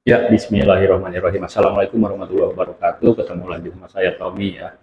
Ya, bismillahirrahmanirrahim. Assalamualaikum warahmatullahi wabarakatuh. Ketemu lagi sama saya Tommy ya.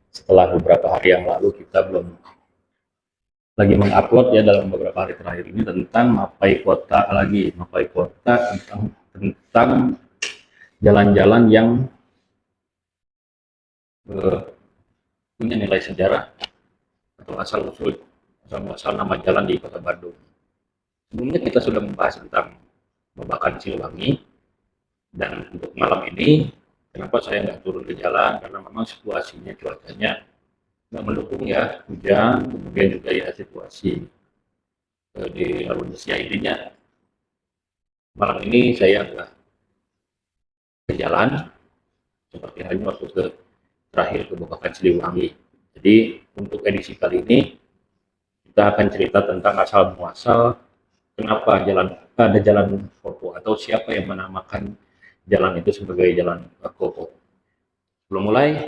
Setelah beberapa hari yang lalu kita belum lagi mengupload ya dalam beberapa hari terakhir ini tentang Mapai Kota lagi. Mapai Kota tentang jalan-jalan yang eh, punya nilai sejarah atau asal nama jalan di Kota Bandung. Sebelumnya kita sudah membahas tentang Babakan Siliwangi, dan untuk malam ini kenapa saya nggak turun ke jalan karena memang situasinya cuacanya nggak mendukung ya, hujan, kemudian juga ya situasi di Indonesia ininya malam ini saya nggak ke jalan seperti halnya waktu terakhir ke Babakan Siliwangi. Jadi untuk edisi kali ini kita akan cerita tentang asal muasal kenapa ada jalan Kopo atau siapa yang menamakan jalan itu sebagai jalan Kopo. Sebelum mulai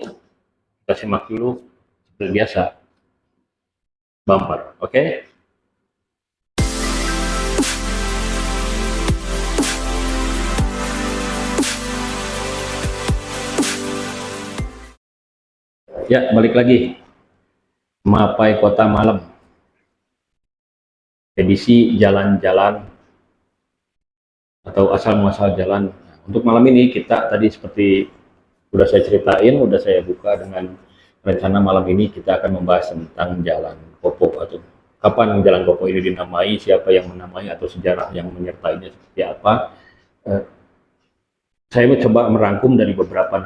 kita simak dulu seperti biasa bumper, oke? Okay? Ya, balik lagi. Mapai Kota Malam. Edisi jalan-jalan atau asal muasal jalan. Nah, untuk malam ini kita tadi seperti sudah saya ceritain, sudah saya buka dengan rencana malam ini kita akan membahas tentang Jalan Kopo atau kapan Jalan Kopo ini dinamai, siapa yang menamai atau sejarah yang menyertainya seperti apa. Saya mencoba merangkum dari beberapa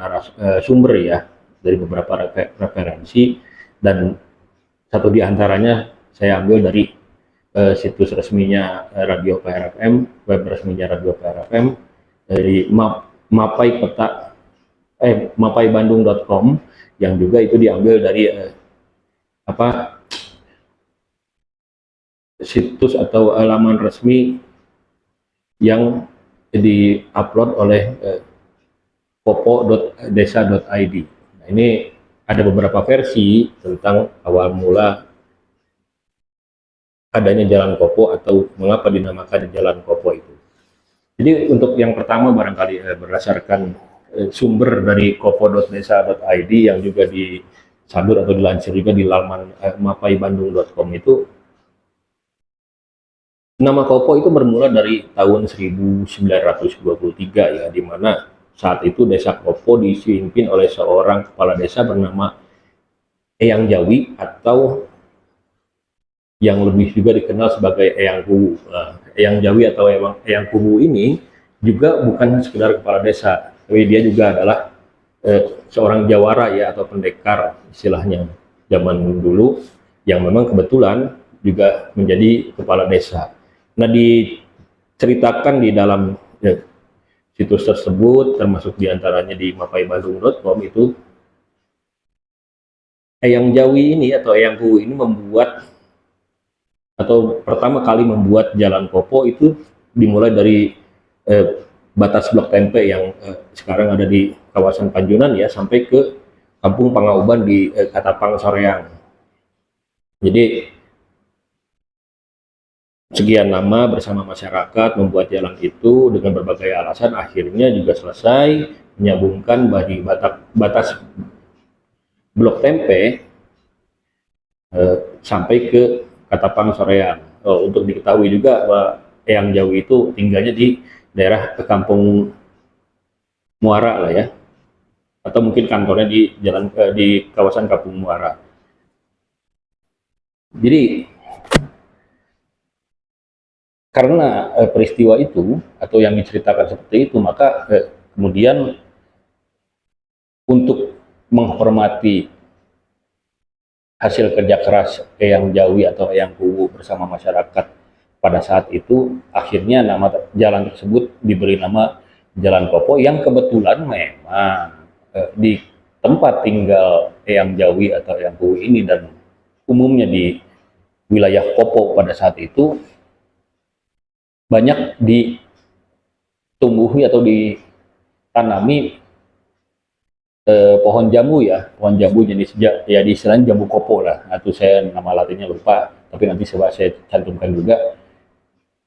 sumber ya, dari beberapa referensi, dan satu di antaranya saya ambil dari situs resminya Radio PRFM, web resminya Radio PRFM, dari mapaibandung.com, yang juga itu diambil dari situs atau laman resmi yang di-upload oleh popo.desa.id. Nah, ini ada beberapa versi tentang awal mula adanya Jalan Kopo atau mengapa dinamakan Jalan Kopo itu. Jadi untuk yang pertama barangkali berdasarkan sumber dari kopo.desa.id yang juga disadur atau dilansir juga di laman mapaibandung.com itu, nama Kopo itu bermula dari tahun 1923 ya, di mana saat itu desa Kopo dipimpin oleh seorang kepala desa bernama Eyang Jawi atau yang lebih juga dikenal sebagai Eyang Kuwu. Nah, Eyang Jawi atau Eyang Kuwu ini juga bukan sekedar kepala desa, tapi dia juga adalah seorang jawara ya atau pendekar istilahnya zaman dulu yang memang kebetulan juga menjadi kepala desa. Nah, diceritakan di dalam situs tersebut, termasuk diantaranya di mapaibandung.com itu, Eyang Jawi ini atau Eyang Kuwu ini membuat atau pertama kali membuat Jalan Kopo itu dimulai dari batas blok tempe yang sekarang ada di kawasan Panjunan ya, sampai ke Kampung Pangauban di Katapang Soreang. Jadi sekian lama bersama masyarakat membuat jalan itu dengan berbagai alasan, akhirnya juga selesai menyambungkan dari batas blok tempe sampai ke Katapang Soreang. Untuk diketahui juga bahwa Eyang Jawi itu tinggalnya di daerah Kampung Muara lah ya, atau mungkin kantornya di kawasan Kampung Muara. Jadi karena peristiwa itu atau yang diceritakan seperti itu, maka kemudian untuk menghormati hasil kerja keras Eyang Jawi atau Eyang Kuwu bersama masyarakat pada saat itu, akhirnya nama jalan tersebut diberi nama Jalan Kopo, yang kebetulan memang di tempat tinggal Eyang Jawi atau Eyang Kuwu ini dan umumnya di wilayah Kopo pada saat itu banyak ditumbuhi atau ditanami pohon jambu ya, pohon jambu jenis ya di istilahnya jambu kopo lah. Nah, itu saya nama latinnya lupa, tapi nanti saya cantumkan juga.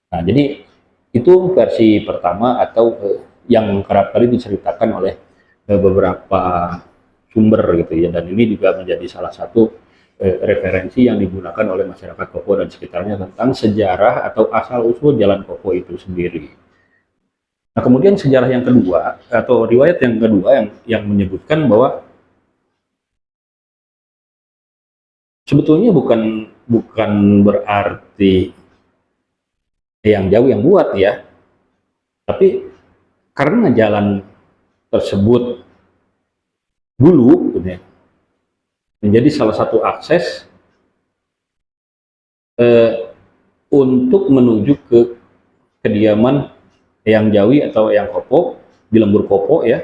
Nah, jadi itu versi pertama atau yang kerap kali diceritakan oleh beberapa sumber gitu ya, dan ini juga menjadi salah satu referensi yang digunakan oleh masyarakat Kopo dan sekitarnya tentang sejarah atau asal usul Jalan Kopo itu sendiri. Nah, kemudian sejarah yang kedua atau riwayat yang kedua yang menyebutkan bahwa sebetulnya bukan bukan berarti yang jauh yang buat ya, tapi karena jalan tersebut dulu gitu ya, menjadi salah satu akses untuk menuju ke kediaman Eyang Jawi atau Eyang Kopo di Lembur Kopo ya.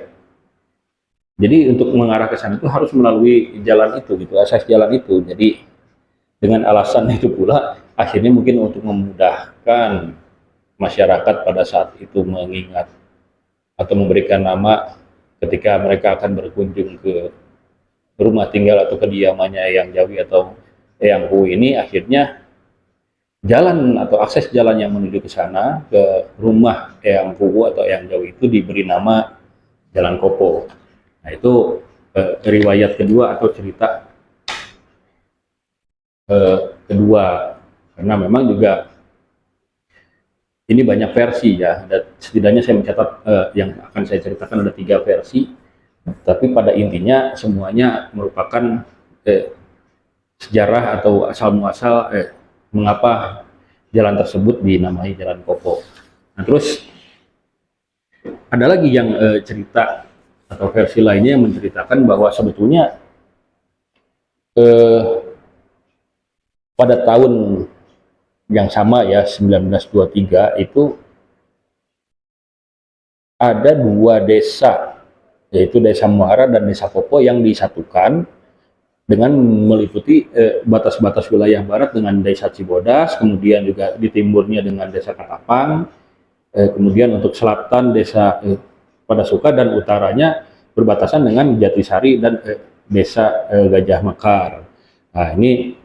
Jadi untuk mengarah ke sana itu harus melalui jalan itu gitu, akses jalan itu. Jadi dengan alasan itu pula akhirnya mungkin untuk memudahkan masyarakat pada saat itu mengingat atau memberikan nama ketika mereka akan berkunjung ke rumah tinggal atau kediamannya Eyang Jawi atau Eyang Hu ini, akhirnya jalan atau akses jalan yang menuju ke sana ke rumah Eyang Hu atau Eyang Jawi itu diberi nama Jalan Kopo. Nah itu riwayat kedua atau cerita kedua, karena memang juga ini banyak versi ya. Setidaknya saya mencatat yang akan saya ceritakan ada 3 versi, tapi pada intinya semuanya merupakan sejarah atau asal muasal mengapa jalan tersebut dinamai Jalan Kopo. Nah terus ada lagi yang cerita atau versi lainnya yang menceritakan bahwa sebetulnya pada tahun yang sama ya 1923 itu ada 2 desa, yaitu Desa Muara dan Desa Kopo yang disatukan dengan meliputi batas-batas wilayah barat dengan Desa Cibodas, kemudian juga di timurnya dengan Desa Katapang, kemudian untuk selatan Desa Padasuka, dan utaranya berbatasan dengan Jatisari dan Desa Gajah Mekar. Nah ini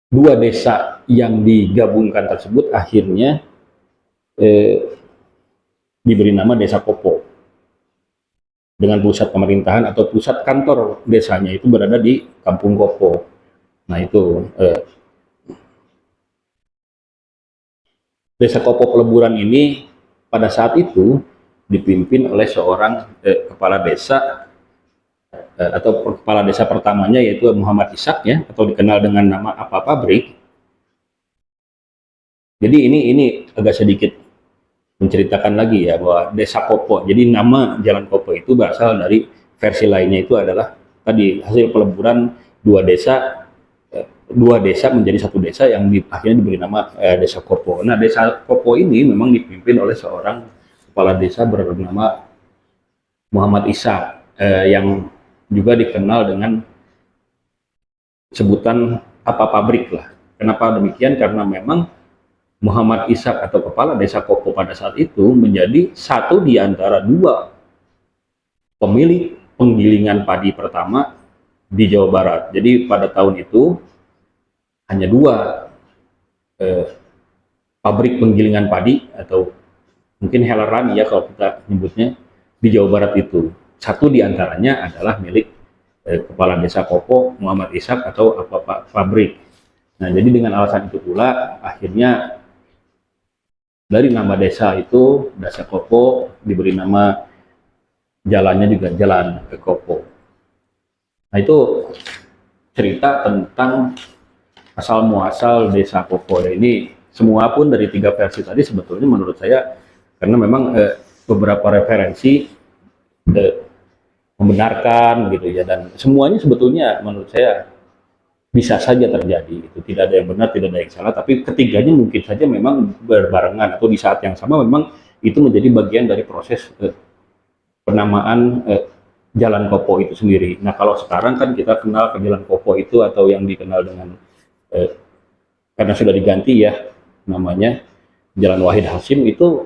2 desa yang digabungkan tersebut akhirnya diberi nama Desa Kopo, dengan pusat pemerintahan atau pusat kantor desanya itu berada di Kampung Kopo. Nah itu Desa Kopo Peleburan ini pada saat itu dipimpin oleh seorang kepala desa atau kepala desa pertamanya, yaitu Muhammad Ishak ya, atau dikenal dengan nama Apa Pabrik. Jadi ini agak sedikit menceritakan lagi ya bahwa Desa Kopo, jadi nama Jalan Kopo itu berasal dari versi lainnya itu adalah tadi hasil peleburan 2 desa, 2 desa menjadi 1 desa yang akhirnya diberi nama Desa Kopo. Nah Desa Kopo ini memang dipimpin oleh seorang kepala desa bernama Muhammad Ishak yang juga dikenal dengan sebutan Apa Pabrik lah. Kenapa demikian? Karena memang Muhammad Ishak atau kepala Desa Kopo pada saat itu menjadi satu di antara 2 pemilik penggilingan padi pertama di Jawa Barat. Jadi pada tahun itu hanya 2 pabrik penggilingan padi atau mungkin helerani ya kalau kita nyebutnya di Jawa Barat itu. Satu di antaranya adalah milik kepala Desa Kopo Muhammad Ishak atau Apa Pabrik. Nah jadi dengan alasan itu pula akhirnya dari nama desa itu, Desa Kopo, diberi nama jalannya juga Jalan Kopo. Nah itu cerita tentang asal muasal Desa Kopo. Ini semua pun dari 3 versi tadi sebetulnya menurut saya, karena memang beberapa referensi membenarkan gitu ya, dan semuanya sebetulnya menurut saya bisa saja terjadi, itu tidak ada yang benar, tidak ada yang salah, tapi ketiganya mungkin saja memang berbarengan atau di saat yang sama memang itu menjadi bagian dari proses penamaan Jalan Kopo itu sendiri. Nah kalau sekarang kan kita kenal ke Jalan Kopo itu atau yang dikenal dengan karena sudah diganti ya namanya Jalan Wahid Hasyim, itu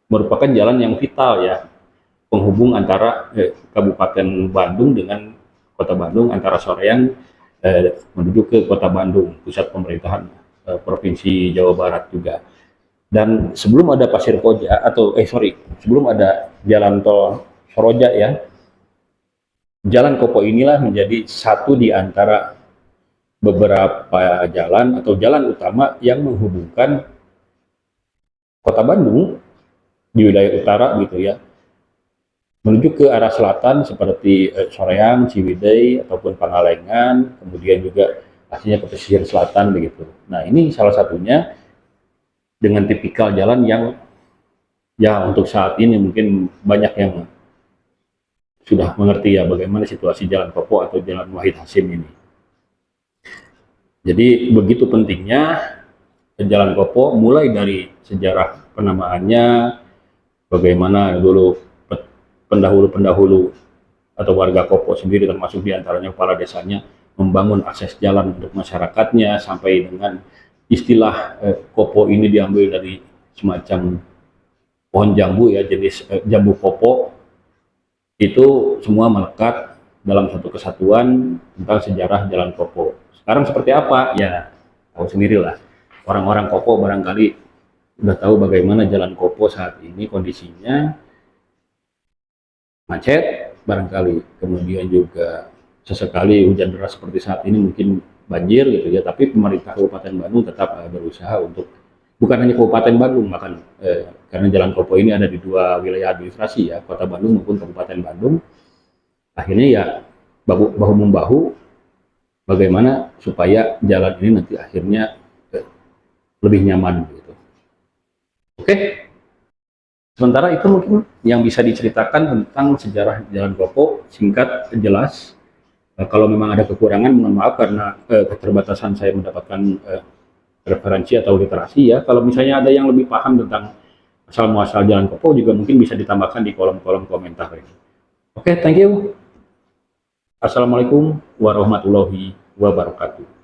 merupakan jalan yang vital ya, penghubung antara Kabupaten Bandung dengan Kota Bandung, antara Soreang menuju ke Kota Bandung, pusat pemerintahan Provinsi Jawa Barat juga. Dan sebelum ada Pasir Koja sebelum ada jalan tol Soroja ya, Jalan Kopo inilah menjadi satu di antara beberapa jalan atau jalan utama yang menghubungkan Kota Bandung di wilayah utara gitu ya, menuju ke arah selatan seperti Soreang, Ciwidey ataupun Pangalengan, kemudian juga akhirnya ke pesisir selatan begitu. Nah, ini salah satunya dengan tipikal jalan yang ya untuk saat ini mungkin banyak yang sudah mengerti ya bagaimana situasi Jalan Kopo atau Jalan Wahid Hasim ini. Jadi begitu pentingnya Jalan Kopo, mulai dari sejarah penamaannya, bagaimana dulu pendahulu-pendahulu atau warga Kopo sendiri termasuk diantaranya kepala desanya membangun akses jalan untuk masyarakatnya, sampai dengan istilah Kopo ini diambil dari semacam pohon jambu ya, jenis jambu kopo. Itu semua melekat dalam satu kesatuan tentang sejarah Jalan Kopo. Sekarang seperti apa? Ya, tahu sendirilah. Orang-orang Kopo barangkali sudah tahu bagaimana Jalan Kopo saat ini kondisinya, macet barangkali, kemudian juga sesekali hujan deras seperti saat ini mungkin banjir gitu ya, tapi pemerintah Kabupaten Bandung tetap berusaha untuk, bukan hanya Kabupaten Bandung, bahkan karena Jalan Kopo ini ada di dua wilayah administrasi ya, Kota Bandung maupun Kabupaten Bandung, akhirnya ya bahu-membahu bagaimana supaya jalan ini nanti akhirnya lebih nyaman gitu. Oke, sementara itu mungkin yang bisa diceritakan tentang sejarah Jalan Kopo, singkat, jelas. Kalau memang ada kekurangan, mohon maaf karena keterbatasan saya mendapatkan referensi atau literasi ya. Kalau misalnya ada yang lebih paham tentang asal muasal Jalan Kopo juga mungkin bisa ditambahkan di kolom-kolom komentar ini. Oke, thank you. Assalamualaikum warahmatullahi wabarakatuh.